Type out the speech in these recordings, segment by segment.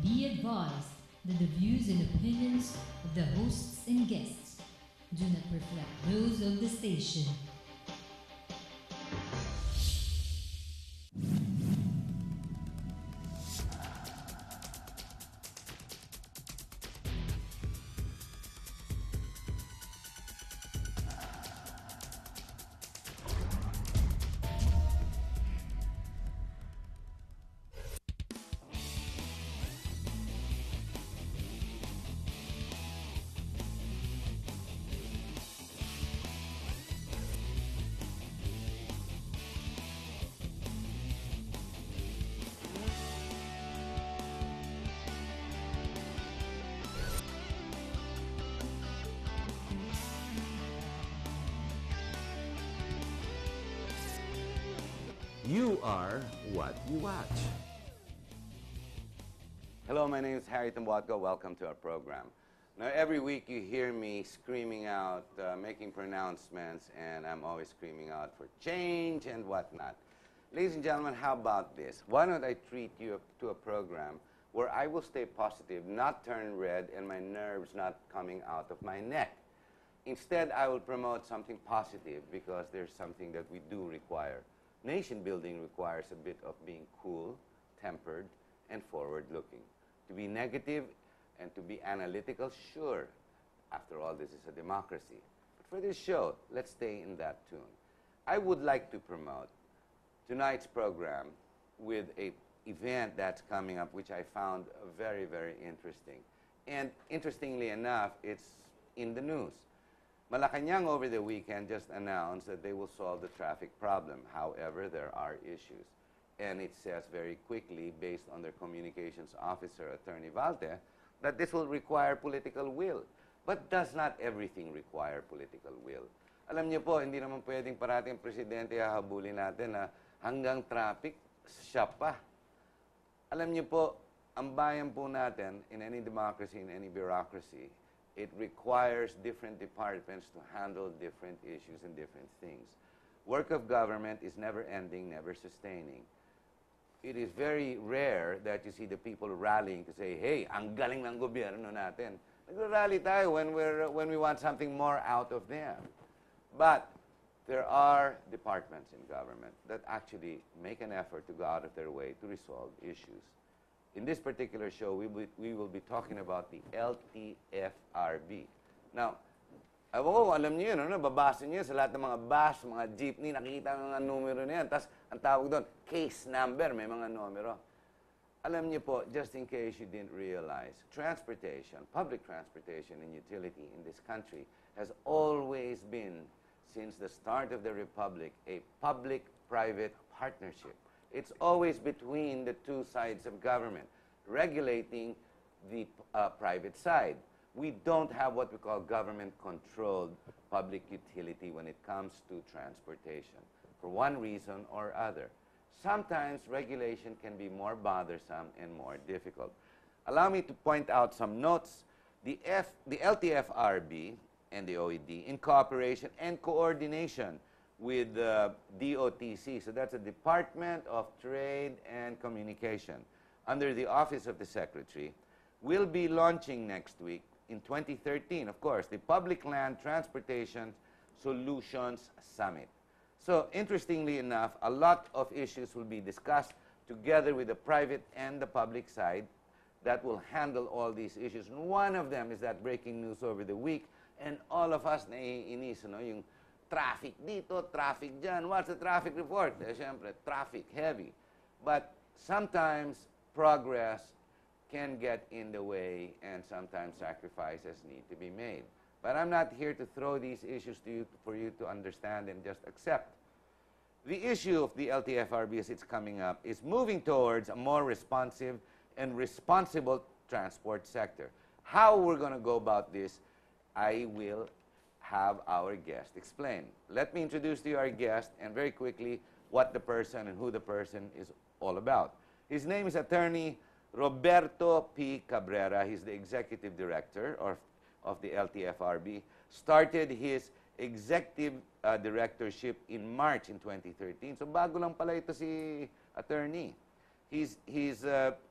Be advised that the views and opinions of the hosts and guests do not reflect those of the station. You are what you watch. Hello, my name is Harry Tambuatco. Welcome to our program. Now, every week you hear me screaming out, making pronouncements, and I'm always screaming out for change and whatnot. Ladies and gentlemen, how about this? Why don't I treat you to a program where I will stay positive, not turn red, and my nerves not coming out of my neck. Instead, I will promote something positive because there's something that we do require. Nation building requires a bit of being cool, tempered, and forward-looking. To be negative and to be analytical, sure. After all, this is a democracy. But for this show, let's stay in that tune. I would like to promote tonight's program with an event that's coming up, which I found very, very interesting. And interestingly enough, it's in the news. Malacanang over the weekend just announced that they will solve the traffic problem. However, there are issues. And it says very quickly, based on their communications officer, Atty. Valte, that this will require political will. But does not everything require political will? Alam niyo po, hindi naman pwedeng parating presidente hahabulin natin na hanggang traffic, siya pa. Alam niyo po, ang bayan po natin, in any democracy, in any bureaucracy, it requires different departments to handle different issues and different things. Work of government is never ending, never sustaining. It is very rare that you see the people rallying to say, hey, ang galing ng gobyerno natin. Nag-rally tayo when we want something more out of them. But there are departments in government that actually make an effort to go out of their way to resolve issues. In this particular show, we will be talking about the LTFRB. Now, alam niyo yun, babasa niyo sa lahat ng mga bus, mga jeepney, nakikita ng mga numero na yan. Tapos, ang tawag doon, case number, may mga numero. Alam niyo po, just in case you didn't realize, transportation, public transportation and utility in this country has always been, since the start of the Republic, a public-private partnership. It's always between the two sides of government, regulating the private side. We don't have what we call government-controlled public utility when it comes to transportation, for one reason or other. Sometimes regulation can be more bothersome and more difficult. Allow me to point out some notes. The LTFRB and the OED, in cooperation and coordination with DOTC, so that's the Department of Trade and Communication, under the Office of the Secretary, will be launching next week in 2013, of course, the Public Land Transportation Solutions Summit. So, interestingly enough, a lot of issues will be discussed together with the private and the public side that will handle all these issues. And one of them is that breaking news over the week, and all of us naiinis, yung traffic dito, traffic dyan. What's the traffic report? Siyempre, traffic, heavy. But sometimes progress can get in the way and sometimes sacrifices need to be made. But I'm not here to throw these issues to you for you to understand and just accept. The issue of the LTFRB as it's coming up is moving towards a more responsive and responsible transport sector. How we're going to go about this, I will have our guest explain. Let me introduce to you our guest and very quickly what the person and who the person is all about. His name is Attorney Roberto P. Cabrerra. He's the Executive Director of the LTFRB. Started his Executive Directorship in March in 2013. So bago lang pala ito si Attorney. He's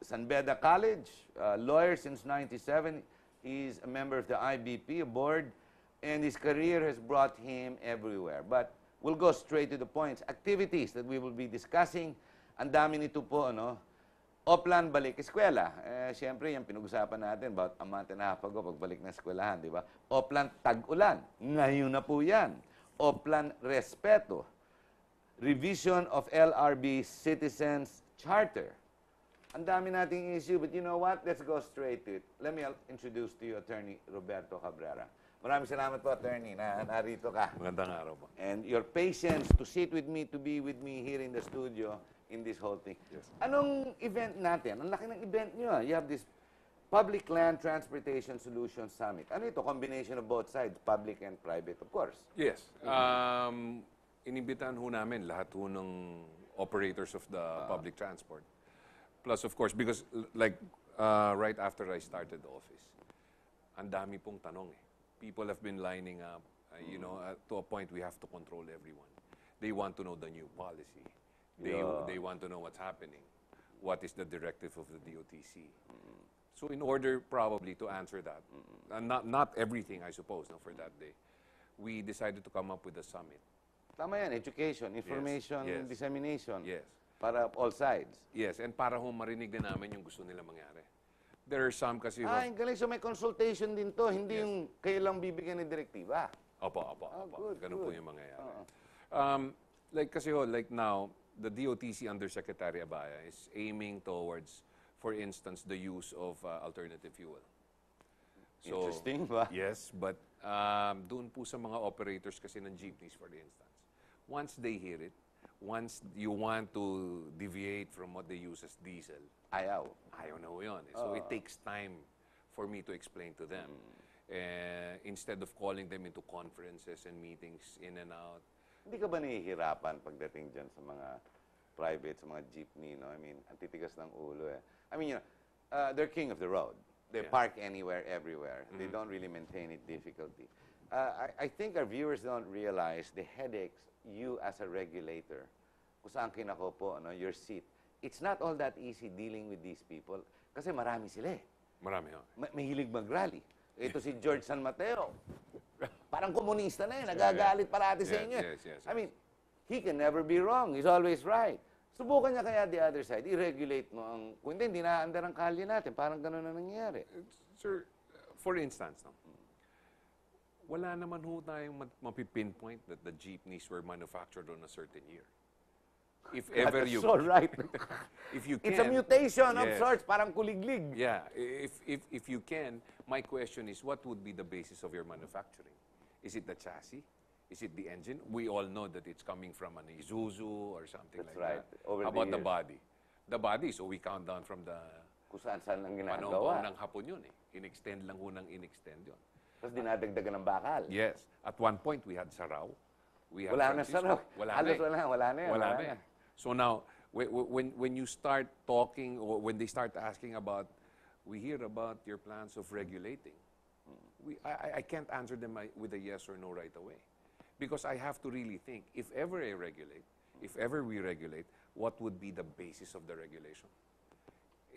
San Beda College, lawyer since '97. He's a member of the IBP, a board, and his career has brought him everywhere. But we'll go straight to the points. Activities that we will be discussing. Ang dami nito po, ano? Oplan, balik eskwela. Siyempre, yung pinag-usapan natin about a month and a half ago, pagbalik na eskwelahan, di ba? Oplan, tag-ulan. Ngayon na po yan. Oplan, respeto. Revision of LRB Citizens Charter. Ang dami nating issue, but you know what? Let's go straight to it. Let me introduce to you Attorney Roberto Cabrerra. Maraming salamat po, Attorney, na narito ka. Magandang araw po. And your patience to sit with me, to be with me here in the studio in this whole thing. Yes. Anong event natin? Ang laki ng event nyo. You have this Public Land Transportation Solutions Summit. Ano ito? Combination of both sides, public and private, of course. Yes. Inimbitahan ho namin lahat ho ng operators of the public transport. Plus, of course, because like right after I started the office, ang dami pong tanong eh. People have been lining up, you know, to a point we have to control everyone. They want to know the new policy. They want to know what's happening. What is the directive of the DOTC? So in order probably to answer that, and not everything, I suppose, no, for that day, we decided to come up with a summit. Tama yan, education, information, Yes. dissemination. Yes. Para all sides. Yes, and para ho marinig din namin yung gusto nila mangyari. There are some kasi ho... Ang galing. So may consultation din to. Hindi Yes. yung kayo lang bibigyan ng direktiba. Opo. Good, Ganun po good. yung mangyayari. Like kasi ho, like now, the DOTC Undersecretary Abaya is aiming towards, for instance, the use of alternative fuel. So, Interesting, ba? yes, but doon po sa mga operators kasi ng jeepneys, for instance, once they hear it, once you want to deviate from what they use as diesel, Ayaw. ayaw na ho yun. So it takes time for me to explain to them. Instead of calling them into conferences and meetings in and out. Hindi ka ba nahihirapan pagdating dyan sa mga private, sa mga jeepney, no? I mean, ang titigas ng ulo eh. I mean, you know, they're king of the road. They park anywhere, everywhere. They don't really maintain it difficulty. I think our viewers don't realize the headaches you as a regulator, kung saan kinako po, ano, your seat. It's not all that easy dealing with these people kasi marami sila eh. Marami ho. Mahilig mag-rally. Ito si George San Mateo. Parang komunista na eh. Nagagalit parati sa inyo. Yes. I mean, he can never be wrong. He's always right. Subukan niya kaya the other side. I-regulate mo ang... Kung hindi naandar ang kalye natin. Parang gano'n na nangyayari. Sir, for instance, no, wala naman ho tayong mapipinpoint that the jeepneys were manufactured on a certain year. If ever That's you... so right. If you can... It's a mutation of Yes. sorts. Parang kuliglig. Yeah, if you can, my question is, what would be the basis of your manufacturing? Is it the chassis? Is it the engine? We all know that it's coming from an Isuzu or something That's like right. that. Over How the about the years. body? The body, so we count down from the Kung saan-saan ang panahon ginagawa. ng Hapon yun eh. In-extend lang ho ng in-extend yun. Tapos dinadagdagan ng bakal. Yes. At one point, we had Sarao. We had Wala na Francisco. saraw. Wala Halos na eh. wala na yan. Wala na eh. So now, when you start talking, or when they start asking about, we hear about your plans of regulating. I can't answer them with a yes or no right away. Because I have to really think, if ever I regulate, if ever we regulate, what would be the basis of the regulation?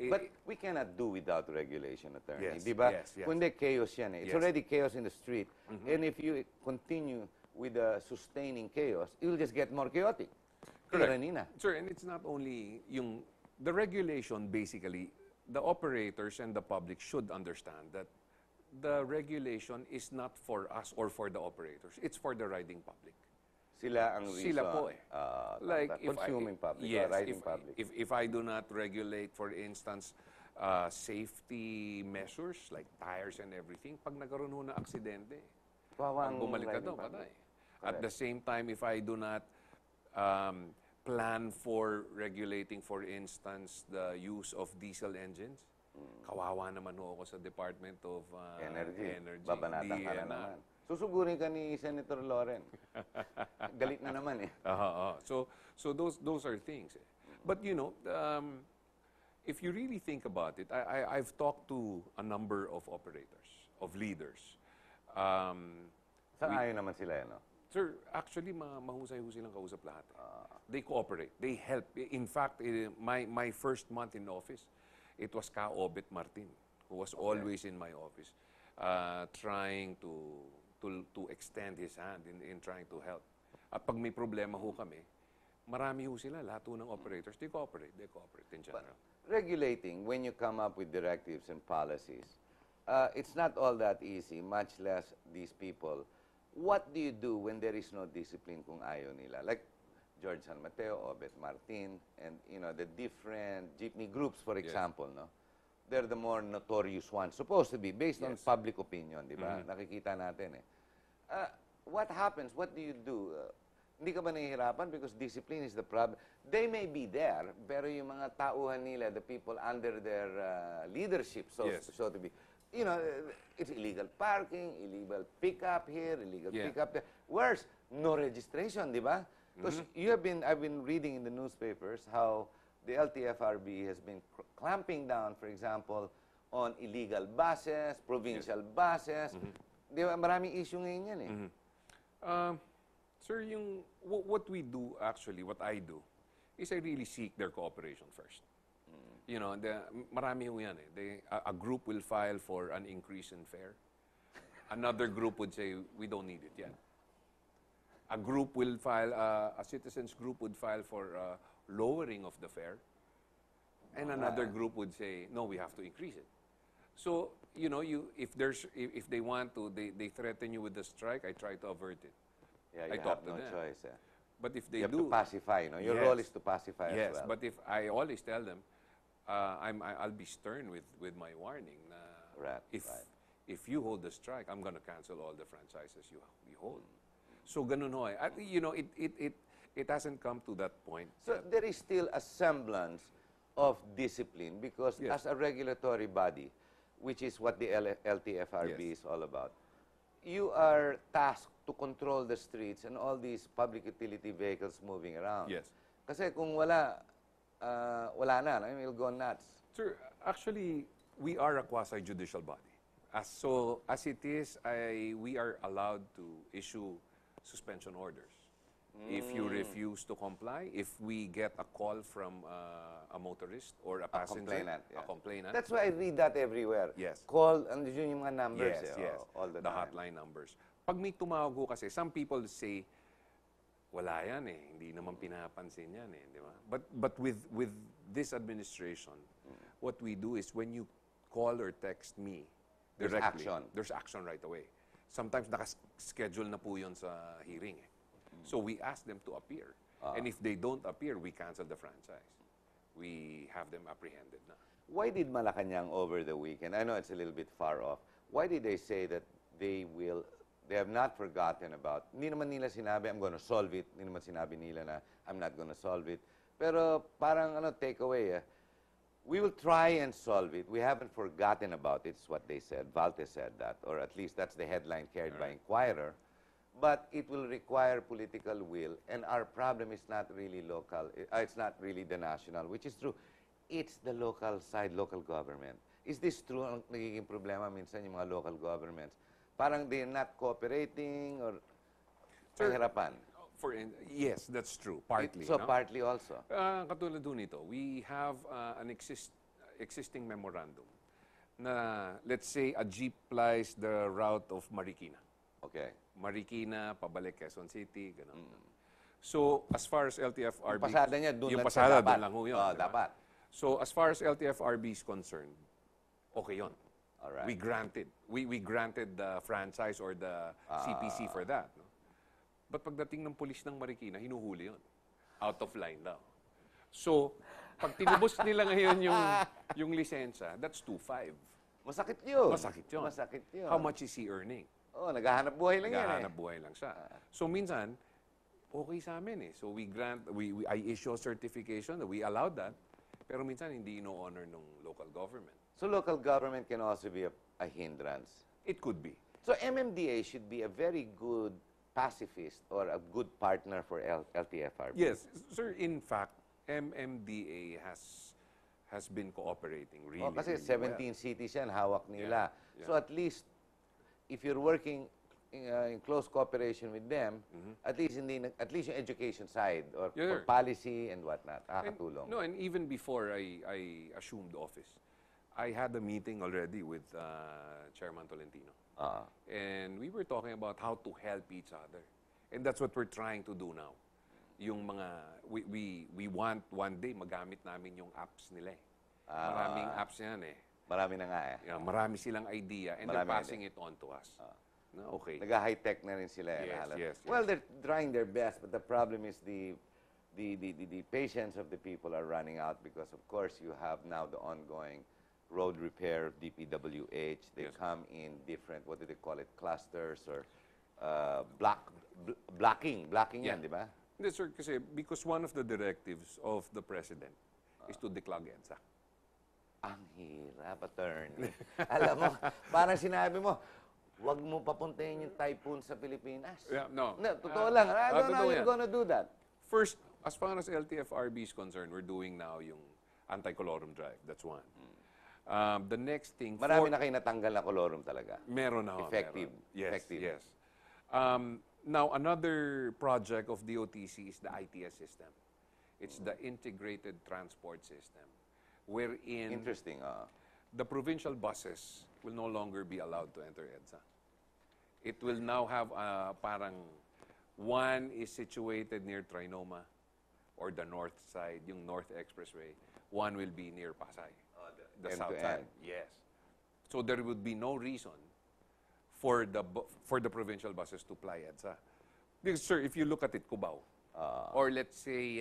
But we cannot do without regulation, attorney. Yes, Di ba? yes, yes. Kundi chaos yan eh. It's Yes. already chaos in the street. And if you continue with the sustaining chaos, it will just get more chaotic. Tiranina. Sir, and it's not only the regulation, basically, the operators and the public should understand that the regulation is not for us or for the operators. It's for the riding public. Sila ang reason. Sila po eh. Consuming public, yes, riding public. If I do not regulate, for instance, safety measures like tires and everything, pag nagkaroon ho ng aksidente, Kawawa pag ang bumalik ka riding doon, public. patay. At the same time, if I do not plan for regulating, for instance, the use of diesel engines, kawawa naman ho ako sa Department of Energy. Energy. Babanatan Hindi, ka na naman. Susugurin ka ni Senator Loren. Galit na naman eh. So those are things. But you know, if you really think about it, I've talked to a number of operators, of leaders. Saan ayaw naman sila, no? Sir, actually, mahusay-husay lang kausap lahat. They cooperate. They help. In fact, my first month in office, it was Ka-Obet Martin, who was always in my office, trying to extend his hand in trying to help. At pag may problema ho kami, marami ho sila, lahat ho ng operators, they cooperate in general. But regulating, when you come up with directives and policies, it's not all that easy, much less these people. What do you do when there is no discipline kung ayaw nila? Like George San Mateo, Obet Martin, and the different jeepney groups, for example, no? They're the more notorious ones, supposed to be, based on public opinion, di ba? Nakikita natin eh. What happens? What do you do? Hindi ka ba nahihirapan? Because discipline is the problem. They may be there, pero yung mga tauhan nila, the people under their leadership, so to be, it's illegal parking, illegal pickup here, illegal pickup there. Worse, no registration, di ba? Because I've been reading in the newspapers how the LTFRB has been clamping down, for example, on illegal buses, provincial buses. Di ba, maraming issue ngayon yan eh. Sir, what we do actually, what I do, is I really seek their cooperation first. Marami ho yan eh. A group will file for an increase in fare. Another group would say, we don't need it yet. A group will file, a citizens group would file for lowering of the fare. And another group would say, no, we have to increase it. So, if they want to, they threaten you with a strike, I try to avert it. Yeah, I you talk have to no them. choice. But if they You have do, to pacify, Your role is to pacify as well. yes, but if I always tell them, I'll be stern with my warning. If you hold the strike, I'm going to cancel all the franchises you hold. So ganun ho. It hasn't come to that point. So there is still a semblance of discipline because as a regulatory body, which is what the LTFRB is all about, you are tasked to control the streets and all these public utility vehicles moving around. Yes. Kasi kung wala na, it'll go nuts. Sir, actually, we are a quasi-judicial body. As it is, we are allowed to issue suspension orders. If you refuse to comply, if we get a call from a motorist or a passenger, a complainant. That's why I read that everywhere. Yes. Call, and yun yung mga numbers. Yes. All the The time. hotline numbers. Pag may tumawag ho kasi, some people say, wala yan eh, hindi naman pinapansin yan eh, di ba? But with this administration, what we do is when you call or text me directly, there's action right away. Sometimes nakaschedule na po yun sa hearing eh. So we ask them to appear. And if they don't appear, we cancel the franchise. We have them apprehended na. Why did Malacanang over the weekend, I know it's a little bit far off, why did they say that they have not forgotten about, hindi naman nila sinabi, I'm going to solve it, hindi naman sinabi nila na, I'm not going to solve it. Pero parang takeaway, we will try and solve it. We haven't forgotten about it, is what they said. Valte said that, or at least that's the headline carried by Inquirer. But it will require political will, and our problem is not really local. It's not really the national, which is true. It's the local side, local government. Is this true? Ang nagiging problema minsan yung mga local governments. Parang they're not cooperating or kahirapan. Yes, that's true, partly. So partly also. Katulad doon ito, we have an existing memorandum na, let's say, a jeep plies the route of Marikina. Okay. Marikina, pabalik Quezon City, gano'n. So, as far as LTFRB... Yung pasada niya, doon lang pasada, dapat. doon lang ho yun. Diba? Dapat. So, as far as LTFRB is concerned, okay yun. Alright. We granted the franchise or the CPC for that. No? But pagdating ng pulis ng Marikina, hinuhuli yun. Out of line daw. So, pag tinubos nila ngayon yung lisensya, that's 2.5. Masakit yun. Masakit yun. Masakit yun. How much is he earning? Naghahanap buhay lang yan eh. Naghahanap buhay lang siya. So, minsan, okay sa amin eh. So, I issue a certification that we allowed that, pero minsan hindi ino-honor ng local government. So, local government can also be a hindrance. It could be. So, MMDA should be a very good pacifist or a good partner for LTFRB. Yes. Sir, in fact, MMDA has been cooperating really, Kasi really 17 cities yan, hawak nila. Yeah. So, at least, if you're working in close cooperation with them, at least at least yung education side or Yeah, for policy and whatnot, nakakatulong. No, and even before I assumed office, I had a meeting already with Chairman Tolentino. And we were talking about how to help each other. And that's what we're trying to do now. Yung mga, we want one day magamit namin yung apps nila eh. Maraming apps yan eh. Marami na nga eh. Yeah, marami silang idea and they're passing it on to us. No, okay. Nag-high-tech na rin sila. Yes. Well, they're trying their best, but the problem is the patience of the people are running out because, of course, you have now the ongoing road repair of DPWH. They come in different, what do they call it, clusters or blocking yan, di ba? Hindi, sir, kasi because one of the directives of the President is to declog EDSA. Ang hirap, attorney. Alam mo, parang sinabi mo, huwag mo papuntahin yung typhoon sa Pilipinas. Yeah, no. Totoo lang. I don't know how you're yan. gonna do that. First, as far as LTFRB is concerned, we're doing now yung anti-colorum drive. That's one. The next thing... Marami na kayo natanggal na colorum talaga. Meron na. Effective. Meron. Yes, Effective. yes. Now, another project of DOTC is the ITS system. It's the Integrated Transport System, wherein Interesting. the provincial buses will no longer be allowed to enter EDSA. It will now have parang one is situated near Trinoma or the north side, yung North Expressway. One will be near Pasay, the end south to side. end. Yes. So there would be no reason for the provincial buses to ply EDSA. Because, sir, if you look at it, Cubao, or let's say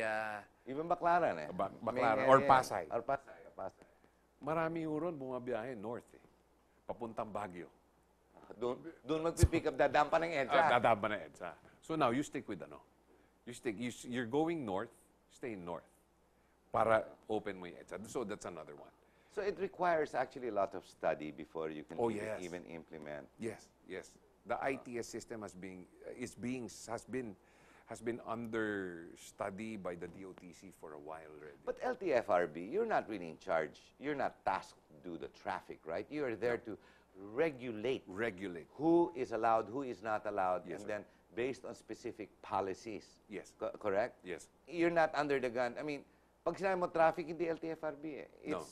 Even Baclaran eh. Baclaran or Pasay. Or Pasay. Marami huron bumabiyahe north eh. Papuntang Baguio. Doon magpipick up, dadampa ng EDSA. Dadaba na EDSA. So now, you stick with you're going north, stay north. Para open mo yung EDSA. So that's another one. So it requires actually a lot of study before you can even implement. Yes. The ITS system has been under study by the DOTC for a while already. But LTFRB, you're not really in charge. You're not tasked to do the traffic, right? You are there to regulate who is allowed, who is not allowed, Yes, and sir. then based on specific policies. Yes. Correct? Yes. You're not under the gun. I mean, pag sinabi mo traffic, hindi LTFRB eh.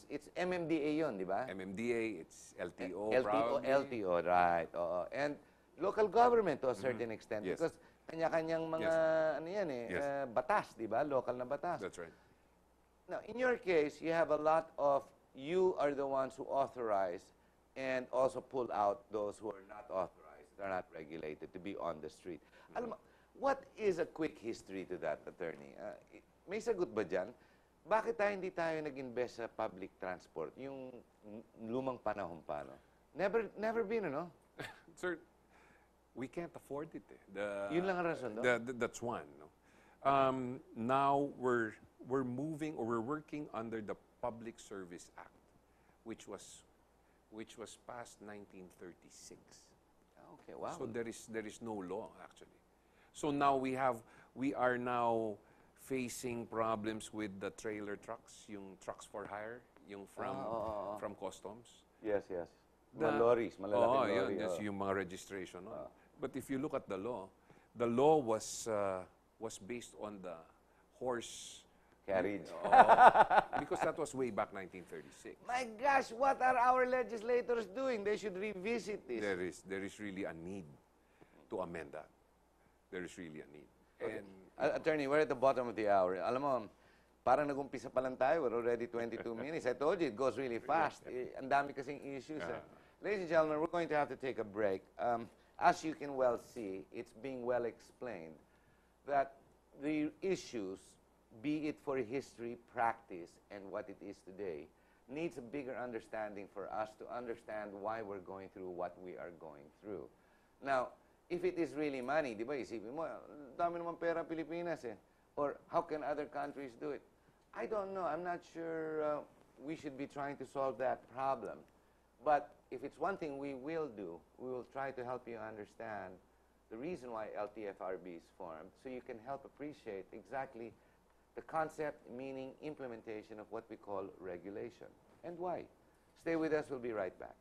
It's MMDA yun, di ba? MMDA, it's LTO, LTO, right. Oo. And local government to a certain extent. Yes. Because kanya-kanyang mga, ano yan eh, Yes. batas, di ba? Local na batas. That's right. Now, in your case, you have a lot of, you are the ones who authorize and also pull out those who are not authorized, they're not regulated, to be on the street. Alam mo, what is a quick history to that, attorney? May sagot ba dyan? Bakit hindi tayo nag-invest sa public transport? Yung lumang panahon pa, no? Never been, ano? Sir, we can't afford it eh. Yun lang ang rason, no? That's one. No? Now we're moving or we're working under the Public Service Act, which was passed 1936. Okay, wow. So there is no law actually. So now we are now facing problems with the trailer trucks, yung trucks for hire, yung from customs. Yes. Mga lorries, malalaking lorry. Yun, that's yung mga registration. No? But if you look at the law was based on the horse Carriage. because that was way back 1936. My gosh, what are our legislators doing? They should revisit this. There is really a need to amend that. There is really a need. Okay. And Attorney, we're at the bottom of the hour. Alam mo, parang nag-umpisa pa lang tayo. We're already 22 minutes. I told you, it goes really fast. Ang dami kasing issues. Ladies and gentlemen, we're going to have to take a break. As you can well see, it's being well explained that the issues, be it for history, practice, and what it is today, needs a bigger understanding for us to understand why we're going through what we are going through. Now, if it is really money, di ba, isipin mo, dami naman pera Pilipinas eh. Or how can other countries do it? I don't know. I'm not sure we should be trying to solve that problem. But if it's one thing we will do, we will try to help you understand the reason why LTFRB is formed, so you can help appreciate exactly the concept, meaning, implementation of what we call regulation, and why. Stay with us. We'll be right back.